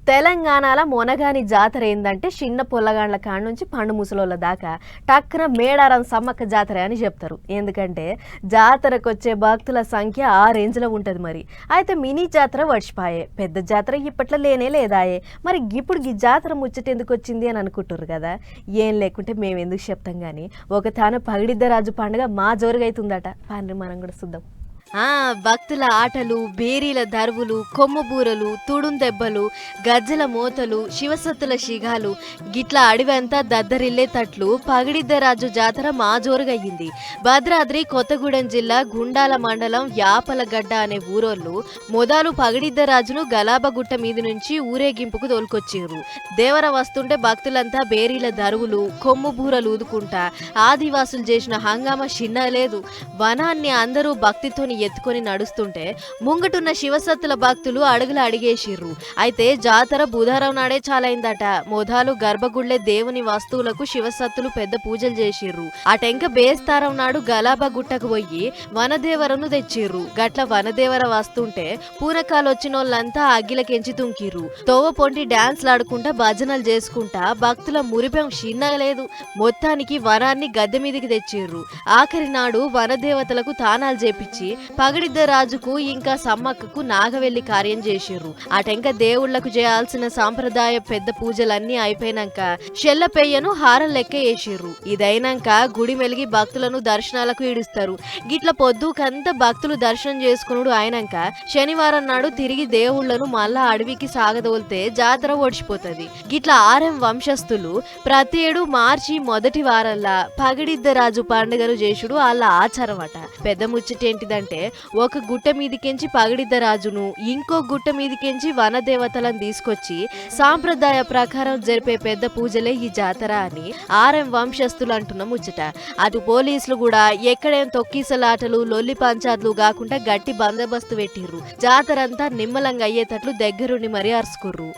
తెలంగాణలో మొనగాని జాతర ఏందంటే చిన్న పొల్లగాండ్ల కాడ నుంచి పండు ముసలోళ్ళ దాకా టక్కున మేడారం సమ్మక్క జాతర అని చెప్తారు. ఎందుకంటే జాతరకు వచ్చే భక్తుల సంఖ్య ఆ రేంజ్లో ఉంటుంది. మరి అయితే మినీ జాతర వర్షపాయే, పెద్ద జాతర ఇప్పట్లో లేనే లేదాయే. మరి ఇప్పుడు ఈ జాతర ముచ్చట ఎందుకు వచ్చింది అని అనుకుంటారు కదా. ఏం లేకుంటే మేము ఎందుకు చెప్తాం కానీ ఒక తాను పగిడిద్దరాజు పండుగ మా జోరుగా అవుతుందట. పండ్రి మనం కూడా చూద్దాం. భక్తుల ఆటలు, బేరీల దరువులు, కొమ్ముబూరలు, తుడుందెబ్బలు, గజ్జల మోతలు, శివసత్తుల శిగాలు గిట్ల అడివంతా దద్దరిల్లేటట్లు పగిడిద్దరాజు జాతర మా జోరుగయ్యింది. భద్రాద్రి కొత్తగూడెం జిల్లా గుండాల మండలం యాపలగడ్డ అనే ఊరోళ్ళు మొదలు పగిడిద్దరాజును గలాబగుట్ట మీది నుంచి ఊరేగింపుకు తోలుకొచ్చిర్రు. దేవర వస్తుంటే భక్తులంతా బేరీల దరువులు, కొమ్ముబూరలు ఊదుకుంటా ఆదివాసులు చేసిన హంగామా చిన్నలేదు. వనాన్ని అందరూ భక్తితోని ఎత్తుకొని నడుస్తుంటే ముంగటున్న శివసత్తుల భక్తులు అడుగులు అడిగేసిర్రు. అయితే జాతర బుధవారం నాడే చాలైందట. మొదలు గర్భగుళ్ళే దేవుని వస్తువులకు శివసత్తులు పెద్ద పూజలు చేసిర్రు. అటెంక బేస్తారం నాడు గలాబా గుట్టకు పోయి వనదేవరను తెచ్చిర్రు. గట్ల వనదేవర వస్తుంటే పూనకాలొచ్చినోళ్ళంతా అగ్గిలకెంచి తుంకిర్రు. తోవ పొంటి డాన్స్లు ఆడుకుంటా భజనలు చేసుకుంటా భక్తుల మురిపెం చిన్నలేదు. మొత్తానికి వనాన్ని గద్దె మీదికి తెచ్చిర్రు. ఆఖరి నాడు వనదేవతలకు తానాలు చేపించి పగిడిద్దరాజుకు ఇంకా సమ్మక్కకు నాగవెల్లి కార్యం చేసిర్రు. అటెంక దేవుళ్లకు చేయాల్సిన సాంప్రదాయ పెద్ద పూజలన్నీ అయిపోయినాక షెల్లపెయ్యను హారం లెక్క వేసిర్రు. ఇదైనాక గుడి మెలిగి భక్తులను దర్శనాలకు ఈడుస్తారు. గిట్ల పొద్దుకంతా భక్తులు దర్శనం చేసుకునుడు అయినాక శనివారం నాడు తిరిగి దేవుళ్లను మళ్ళా అడవికి సాగదోలితే జాతర ఓడిచిపోతుంది. గిట్ల ఆర్ఎం వంశస్థులు ప్రతి ఏడు మార్చి మొదటి వారంలా పగిడిద్దరాజు పండుగను చేసుడు వాళ్ళ ఆచారం అట. పెద్ద ముచ్చటేంటిదంటే ఒక గుట్ట మీదికెంచి పగిడిద్దరాజును, ఇంకో గుట్ట మీదికెంచి వనదేవతలను తీసుకొచ్చి సాంప్రదాయ ప్రకారం జరిపే పెద్ద పూజలే ఈ జాతర అని ఆర్ఎం వంశస్థులు అంటున్న ముచ్చట. అటు పోలీసులు కూడా ఎక్కడేం తొక్కీసలాటలు, లొల్లి పంచాదులు కాకుండా గట్టి బందోబస్తు పెట్టిర్రు. జాతరంతా నిమ్మలంగా అయ్యేటట్లు దగ్గరుండి మరీ అరుచుకుర్రు.